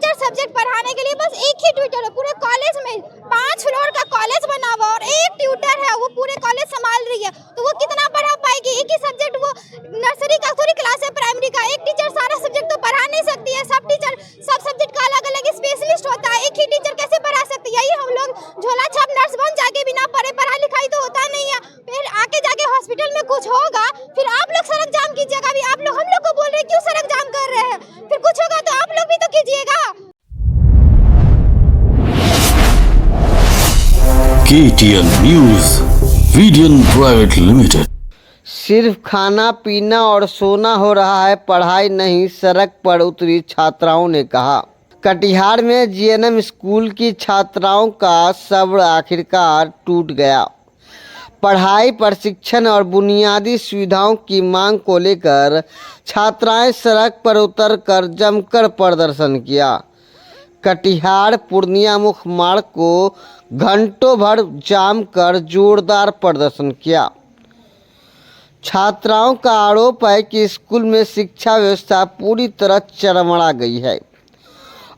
Teacher subject पढ़ाने के लिए बस एक ही ट्यूटर है पूरे कॉलेज में। 5 फ्लोर का कॉलेज बना हुआ और एक ट्यूटर है, वो पूरे कॉलेज संभाल रही है, तो वो कितना पढ़ा पाएगी? एक ही सब्जेक्ट, वो नर्सरी का थोड़ी क्लास है प्राइमरी का, एक टीचर सारा सब्जेक्ट तो पढ़ा नहीं सकती है। सब टीचर सब सब्जेक्ट का अलग अलग स्पेशलिस्ट होता है, एक ही टीचर कैसे पढ़ा सकती है? यही हम लोग झोला छाप नर्स बन जाके बिना पढ़े, पढ़ाई लिखाई तो होता नहीं है, फिर आके जाके हॉस्पिटल में कुछ होगा, फिर आप लोग सड़क जाम कीजिएगा। अभी आप लोग हम लोग को बोल रहे हैं क्यों सड़क जाम कर रहे हैं, फिर कुछ होगा तो आप लोग भी तो कीजिएगा। KTN न्यूज़ वीडियन प्राइवेट लिमिटेड। सिर्फ खाना पीना और सोना हो रहा है, पढ़ाई नहीं, सड़क पर उतरी छात्राओं ने कहा। कटिहार में GNM स्कूल की छात्राओं का सब्र आखिरकार टूट गया। पढ़ाई, प्रशिक्षण और बुनियादी सुविधाओं की मांग को लेकर छात्राएं सड़क पर उतरकर जमकर प्रदर्शन किया। कटिहार पूर्णिया मुख्य मार्ग को घंटों भर जाम कर जोरदार प्रदर्शन किया। छात्राओं का आरोप है कि स्कूल में शिक्षा व्यवस्था पूरी तरह चरमरा गई है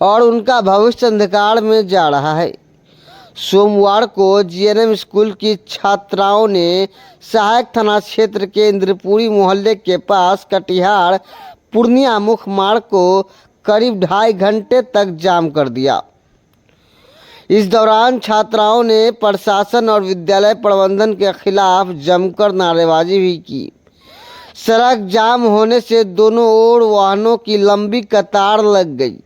और उनका भविष्य अंधकार में जा रहा है। सोमवार को GNM स्कूल की छात्राओं ने सहायक थाना क्षेत्र के इंद्रपुरी मोहल्ले के पास कटिहार पूर्णिया मुख्य मार्ग को करीब 2.5 घंटे तक जाम कर दिया। इस दौरान छात्राओं ने प्रशासन और विद्यालय प्रबंधन के खिलाफ जमकर नारेबाजी भी की। सड़क जाम होने से दोनों ओर वाहनों की लंबी कतार लग गई।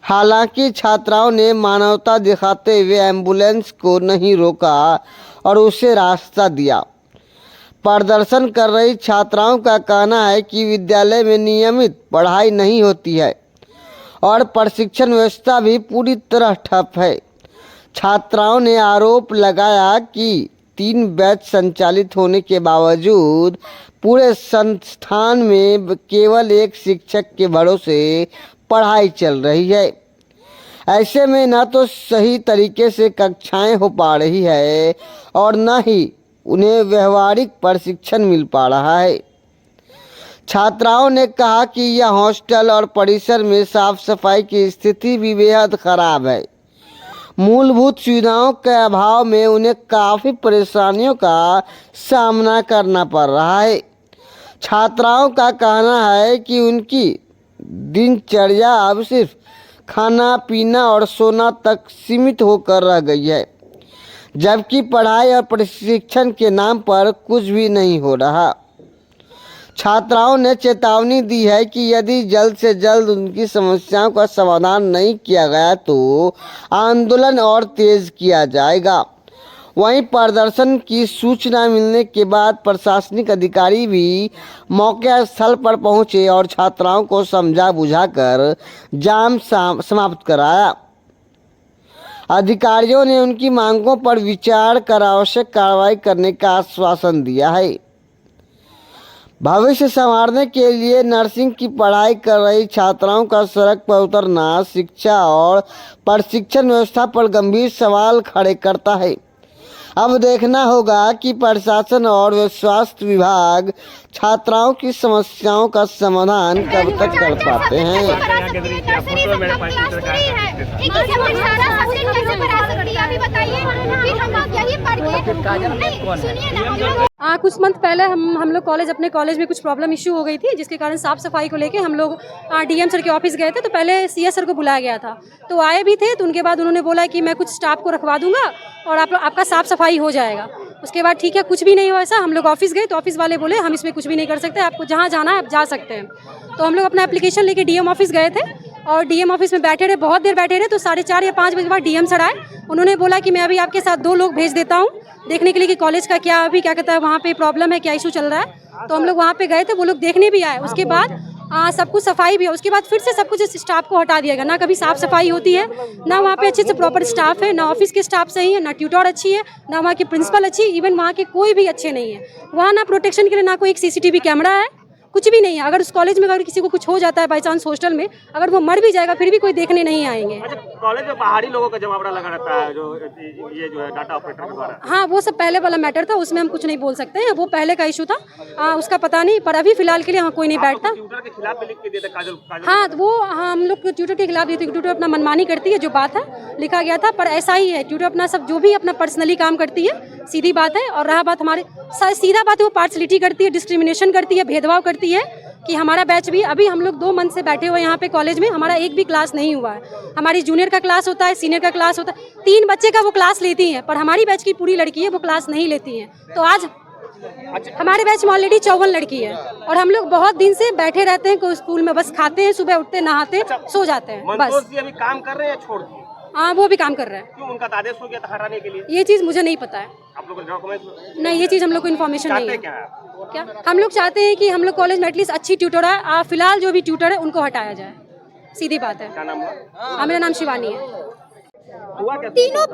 हालांकि छात्राओं ने मानवता दिखाते हुए एम्बुलेंस को नहीं रोका और उसे रास्ता दिया। प्रदर्शन कर रही छात्राओं का कहना है कि विद्यालय में नियमित पढ़ाई नहीं होती है और प्रशिक्षण व्यवस्था भी पूरी तरह ठप है। छात्राओं ने आरोप लगाया कि 3 बैच संचालित होने के बावजूद पूरे संस्थान में केवल एक शिक्षक के भरोसे पढ़ाई चल रही है। ऐसे में न तो सही तरीके से कक्षाएं हो पा रही है और न ही उन्हें व्यवहारिक प्रशिक्षण मिल पा रहा है। छात्राओं ने कहा कि यह हॉस्टल और परिसर में साफ सफाई की स्थिति भी बेहद खराब है। मूलभूत सुविधाओं के अभाव में उन्हें काफ़ी परेशानियों का सामना करना पड़ रहा है। छात्राओं का कहना है कि उनकी दिनचर्या अब सिर्फ खाना पीना और सोना तक सीमित होकर रह गई है, जबकि पढ़ाई और प्रशिक्षण के नाम पर कुछ भी नहीं हो रहा। छात्राओं ने चेतावनी दी है कि यदि जल्द से जल्द उनकी समस्याओं का समाधान नहीं किया गया तो आंदोलन और तेज किया जाएगा। वहीं प्रदर्शन की सूचना मिलने के बाद प्रशासनिक अधिकारी भी मौके स्थल पर पहुंचे और छात्राओं को समझा बुझाकर जाम समाप्त कराया। अधिकारियों ने उनकी मांगों पर विचार कर आवश्यक कार्रवाई करने का आश्वासन दिया है। भविष्य संवारने के लिए नर्सिंग की पढ़ाई कर रही छात्राओं का सड़क पर उतरना शिक्षा और प्रशिक्षण व्यवस्था पर गंभीर सवाल खड़े करता है। अब देखना होगा कि प्रशासन और स्वास्थ्य विभाग छात्राओं की समस्याओं का समाधान कब तक कर पाते हैं। कुछ मंथ पहले हम लोग अपने कॉलेज में कुछ प्रॉब्लम इश्यू हो गई थी, जिसके कारण साफ़ सफाई को लेके हम लोग DM सर के ऑफिस गए थे। तो पहले CS सर को बुलाया गया था, तो आए भी थे। तो उनके बाद उन्होंने बोला कि मैं कुछ स्टाफ को रखवा दूंगा और आपका साफ़ सफाई हो जाएगा। उसके बाद ठीक है, कुछ भी नहीं हुआ ऐसा। हम लोग ऑफिस गए तो ऑफिस वाले बोले हम इसमें कुछ भी नहीं कर सकते, आपको जहाँ जाना है आप जा सकते हैं। तो हम लोग अपना एप्लीकेशन लेके DM ऑफिस गए थे और DM ऑफिस में बैठे रहे, बहुत देर बैठे रहे। तो 4:30 या 5 बजे के बाद DM सर आए। उन्होंने बोला कि मैं अभी आपके साथ 2 लोग भेज देता हूँ देखने के लिए कि कॉलेज का क्या कहता है वहाँ पे प्रॉब्लम है, क्या इशू चल रहा है। तो हम लोग वहाँ पे गए थे, वो लोग देखने भी आए। उसके बाद सब कुछ सफाई भी है। उसके बाद फिर से सब कुछ स्टाफ को हटा दिया गया। ना कभी साफ सफाई होती है, ना वहाँ पे अच्छे से प्रॉपर स्टाफ है, ना ऑफिस के स्टाफ सही है, ना ट्यूटर अच्छी है, ना वहाँ की प्रिंसिपल अच्छी, इवन वहाँ के कोई भी अच्छे नहीं है। वहाँ ना प्रोटेक्शन के लिए ना कोई एक CCTV कैमरा है, कुछ भी नहीं है। अगर उस कॉलेज में अगर किसी को कुछ हो जाता है बाई चांस हॉस्टल में, अगर वो मर भी जाएगा फिर भी कोई देखने नहीं आएंगे। अच्छा, कॉलेज में बाहरी लोगों का जमावड़ा लगा रहता है जो ये जो है डाटा ऑपरेटर के द्वारा। हाँ, वो सब पहले वाला मैटर था, उसमें हम कुछ नहीं बोल सकते हैं, वो पहले का इशू था, उसका पता नहीं, पर अभी फिलहाल के लिए वहाँ कोई नहीं बैठता। ट्यूटर के खिलाफ भी लिख के दिया था काजल। हाँ, तो वो हम लोग ट्यूटर के खिलाफ देते, ट्यूटर अपना मनमानी करती है, जो बात है लिखा गया था, पर ऐसा ही है, ट्यूटर अपना सब जो भी अपना पर्सनली काम करती है, सीधी बात है। और रहा बात हमारे सीधा बात है, वो पार्शलिटी करती है, डिस्क्रिमिनेशन करती है, भेदभाव करती है कि हमारा बैच भी, अभी हम लोग 2 मंथ से बैठे हुए यहाँ पे कॉलेज में, हमारा एक भी क्लास नहीं हुआ है। हमारी जूनियर का क्लास होता है, सीनियर का क्लास होता है, 3 बच्चे का वो क्लास लेती हैं, पर हमारी बैच की पूरी लड़की है वो क्लास नहीं लेती हैं। तो आज हमारे बैच में ऑलरेडी 54 लड़की है और हम लोग बहुत दिन से बैठे रहते हैं, कोई स्कूल में बस खाते हैं, सुबह उठते नहाते सो जाते हैं बस। मंतोष जी अभी काम कर रहे हैं, छोड़ दिए? हाँ, वो भी काम कर रहे हैं। क्यों, उनका तो आदेश हो गया था हटाने के लिए? ये चीज़ मुझे नहीं पता है। आप लोग डॉक्यूमेंट नहीं, ये चीज़ हम लोग को इन्फॉर्मेशन नहीं है। क्या है? क्या हम लोग चाहते हैं कि हम लोग कॉलेज में एटलीस्ट अच्छी ट्यूटर है, फिलहाल जो भी ट्यूटर है उनको हटाया जाए, सीधी बात है। क्या नाम हुआ? मेरा नाम शिवानी है। हुआ क्या? तीनों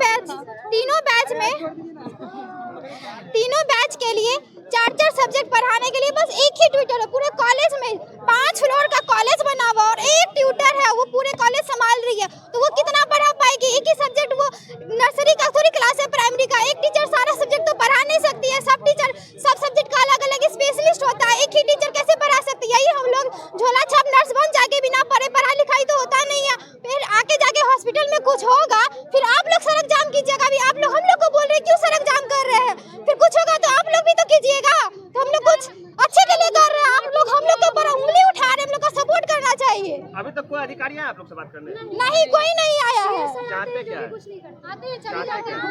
बैच के लिए 4-4 सब्जेक्ट पढ़ाने के लिए बस एक ही ट्यूटर है पूरे कॉलेज में। 5 फ्लोर का कॉलेज बना हुआ और एक ट्यूटर है, वो पूरे कॉलेज संभाल रही है, तो वो कितना पढ़ा पाएगी? एक ही सब्जेक्ट, वो नर्सरी का थोड़ी क्लास है, प्राइमरी का। एक टीचर सारा सब्जेक्ट तो पढ़ा नहीं सकती है, सब टीचर सब सब्जेक्ट का अलग अलग स्पेशलिस्ट होता है, एक ही टीचर कैसे पढ़ा सकती है? यही हम लोग झोला छाप नर्स बन जाके बिना पढ़े, पढ़ाई लिखाई तो होता नहीं है, फिर आके जाके हॉस्पिटल में कुछ होगा, फिर आप लोग सड़क जाम कीजिएगा। अभी आप लोग हम लोग को बोल रहे हैं क्यों सड़क जाम कर रहे हैं, फिर कुछ होगा तो आप लोग भी तो कीजिएगा। तो हम लोग कुछ अच्छे के लिए कर रहे हैं, आप लोग हम लोग के ऊपर उंगली उठा रहे हैं, हम लोग का सपोर्ट करना चाहिए। अभी तक कोई अधिकारी आया आप लोग से बात करने? नहीं, कोई नहीं आया है। चाहते क्या है?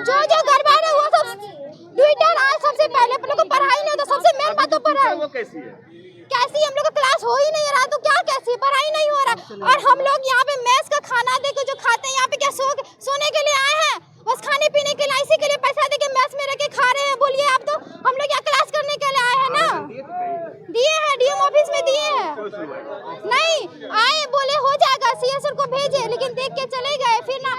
जो गड़बड़ है वो सब ट्विटर आए, सबसे पहले हम लोग को पढ़ाई नहीं होता, सबसे मेन बात तो पढ़ाई। वो कैसी है? कैसी, हम लोग का क्लास हो ही नहीं रहा तो क्या कैसी पढ़ाई नहीं हो रहा। और हम लोग यहाँ पे मेस का खाना देके जो खाते हैं, यहाँ पे क्या सोने के लिए आए हैं? बस खाने पीने के लिए, इसी के लिए पैसा देके मेस में रह के खा रहे हैं। बोलिए आप, तो हम लोग यहाँ क्लास करने के लिए आए हैं ना। दिए हैं, डीएम ऑफिस में दिए हैं, नहीं आए, बोले हो जाएगा, सीएसआर को भेजे, लेकिन देख के चले गए, फिर ना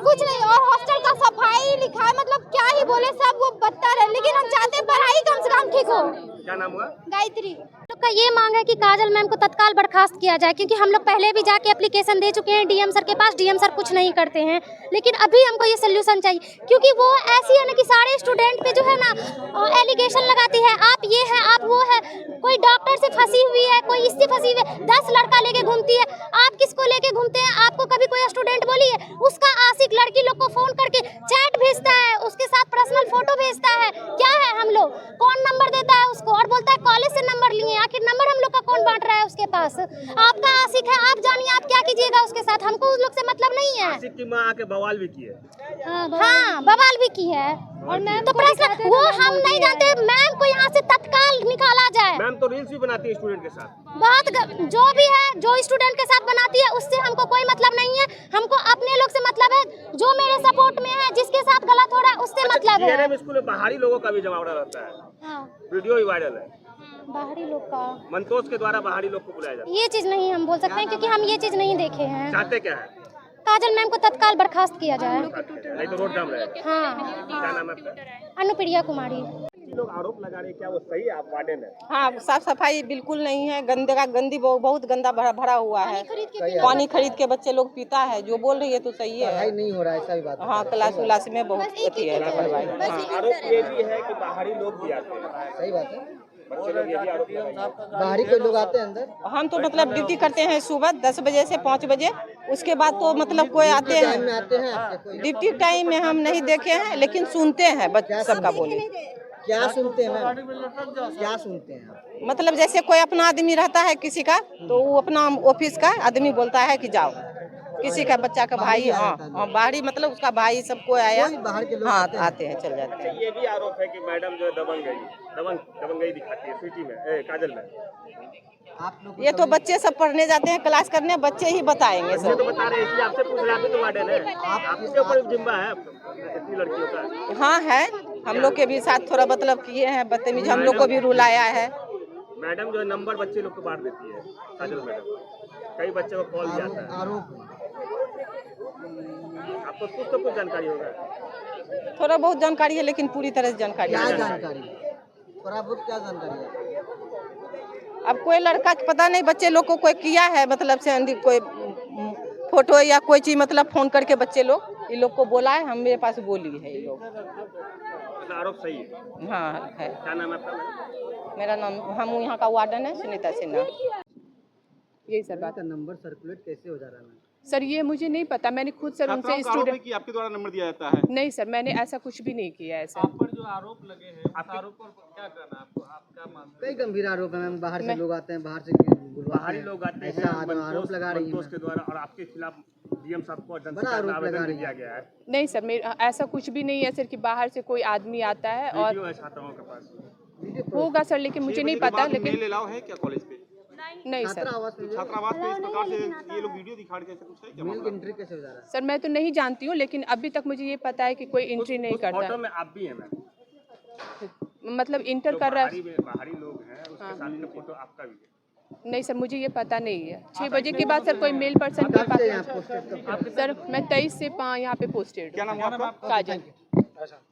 कुछ नहीं। और हॉस्टल का सफाई लिखा है, मतलब क्या ही बोले, सब वो बदतर है, लेकिन हम चाहते हैं पढ़ाई कम से कम ठीक हो। क्या नाम हुआ? गायत्री। लोग का ये मांग है कि काजल मैम को तत्काल बर्खास्त किया जाए, क्योंकि हम लोग पहले भी जाके एप्लीकेशन दे चुके हैं डीएम सर के पास, डीएम सर कुछ नहीं करते हैं, लेकिन अभी हमको ये सोल्यूशन चाहिए। क्योंकि वो ऐसी है ना कि सारे स्टूडेंट पे जो है ना एलिगेशन लगाती है, आप ये है, आप वो है, कोई डॉक्टर से फंसी हुई है, कोई इससे फंसी हुई है, 10 लड़का लेके घूमती है। आप किसको लेके घूमते हैं? आपको कभी कोई स्टूडेंट बोली है? उसका आशिक लड़की लोग को फोन करके चैट भेजता है, उसके साथ पर्सनल फोटो भेजता है। क्या है, हम लोग कौन नंबर देता है उसको और बोलता है कॉलेज से नंबर लिए? आखिर नंबर हम लोग का कौन बांट रहा है उसके पास? आपका आशिक है, आप जानिए आप क्या कीजिएगा उसके साथ, हमको उस लोग से मतलब नहीं है। आशिक की माँ आके बवाल भी की है। हाँ, बवाल भी की है। और मैम तो प्रश्न वो हम नहीं जानते, मैम को यहाँ से तत्काल निकाला जाए। मैम तो रील्स भी बनाती है स्टूडेंट के साथ। जो भी है, जो स्टूडेंट के साथ बनाती है उससे हमको कोई मतलब नहीं है, हमको अपने लोग से मतलब है, जो मेरे सपोर्ट में है, जिसके साथ गलत हो रहा है उससे मतलब है। जीएनएम स्कूल में बाहरी लोगों का भी जमावड़ा रहता है, वीडियो ही वायरल है, बाहरी लोग का। मंतोष के द्वारा बाहरी लोग को बुलाया जाता है। ये चीज नहीं हम बोल सकते हैं, क्योंकि हम ये चीज नहीं देखे हैं। चाहते क्या है? काजल मैम को तत्काल बर्खास्त किया जाए। नहीं तो रोड जाम रहेगा। हाँ। क्या नाम है आपका? अनुप्रिया कुमारी। लोग आरोप लगा रहे हैं, क्या वो सही है? आप वार्डन है। हाँ, साफ सफाई बिल्कुल नहीं है, गंदी बहुत गंदा भरा हुआ है। पानी खरीद के बच्चे लोग पीता है, जो बोल रही है तो सही है। पढ़ाई नहीं हो रहा है, ऐसा भी बात है। हाँ, क्लास उलास में बहुत अथी है लापरवाही। आरोप ये भी है कि बाहरी लोग भी आते हैं। सही बात है, बच्चे लोग ये भी आरोप लगा रहे हैं। बाहरी कोई लोग आते हैं अंदर। हम तो मतलब ड्यूटी करते हैं सुबह 10 बजे से 5 बजे, उसके बाद तो मतलब कोई आते टाइम में हैं। आते हैं आपके कोई? ड्यूटी टाइम में हम नहीं देखे हैं, लेकिन सुनते हैं बच्चे सबका बोले। क्या सुनते हैं मैम? क्या सुनते हैं आप? मतलब जैसे कोई अपना आदमी रहता है किसी का, तो वो अपना ऑफिस का आदमी बोलता है कि जाओ, किसी का बच्चा का भाई, हाँ बाहरी मतलब उसका भाई सबको आया, बाहर के लोग हाँ आते हैं, चल जाते हैं। ये भी आरोप है कि मैडम जो है दबंग गई दिखाती है स्वीटी में, काजल में। आप लोग ये तो बच्चे सब पढ़ने जाते हैं, क्लास करने, बच्चे ही बताएंगे ये सब। तो बता रहे हैं, इसलिए आपसे पूछ रहे हैं, आप भी तो वार्डन है, आपके ऊपर जिम्मा है इतनी लड़कियों का। हाँ है, हम लोग के भी साथ थोड़ा मतलब किए हैं, बदतमीज हम लोग को भी रूल आया है। मैडम जो है नंबर बच्चे लोग को बांट देती है, काजल मैडम, कई बच्चे को कॉल जाता है। आरोप आपको कुछ तो कुछ जानकारी होगा? थोड़ा बहुत जानकारी है, लेकिन पूरी तरह से जानकारी क्या नहीं है। जानकारी? थोड़ा बहुत क्या जानकारी है? अब कोई लड़का के पता नहीं बच्चे लोग को कोई किया है मतलब से कोई फोटो या कोई चीज मतलब फोन करके बच्चे लोग ये लोग को बोला है, हम मेरे पास बोली है ये लोग। मतलब आरोप सही है। हाँ है। क्या नाम है आपका? मेरा नाम, हम यहाँ का वार्डन है सुनीता सिन्हा। यही सर बात। नंबर सर्कुलेट कैसे हो जा रहा है? सर ये मुझे नहीं पता, मैंने खुद सर उनसे स्टूडेंट कि आपके द्वारा नंबर दिया जाता है। नहीं सर, मैंने ऐसा कुछ भी नहीं किया है सर। आप पर जो आरोप लगे हैं उस आरोप पर क्या करना है आपको? आप क्या मानते कई गंभीर आरोप है मैम, बाहर से लोग आते हैं, बाहर से बाहरी लोग आते हैं, आरोप लगा रही है के द्वारा, और आपके खिलाफ डीएम साहब को बड़ा आरोप लगा रही दिया गया है। नहीं सर, मेरा ऐसा कुछ भी नहीं है सर कि बाहर से कोई आदमी आता है और वीडियो है छात्राओं के पास। होगा सर, लेकिन मुझे नहीं पता। लेकिन मेल अलाउ है क्या कॉलेज पे? नहीं सर, छात्रावास पे इस प्रकार से ये लोग वीडियो दिखा रहे हैं, ऐसा कुछ है क्या? मेल एंट्री कैसे हो जा रहा है? सर मैं तो नहीं जानती हूँ, लेकिन अभी तक मुझे ये पता है कि कोई एंट्री नहीं फोटो करता। में आप भी हैं मैम, मतलब इंटर कर रहा है। बाहरी लोग हैं उसके साथ में फोटो आपका भी है। नहीं सर, मुझे ये पता नहीं है। 6 बजे के बाद सर कोई मेल पर्सन के पास। सर मैं 23 से यहाँ पे पोस्टेड। क्या नाम है आपका? काजल।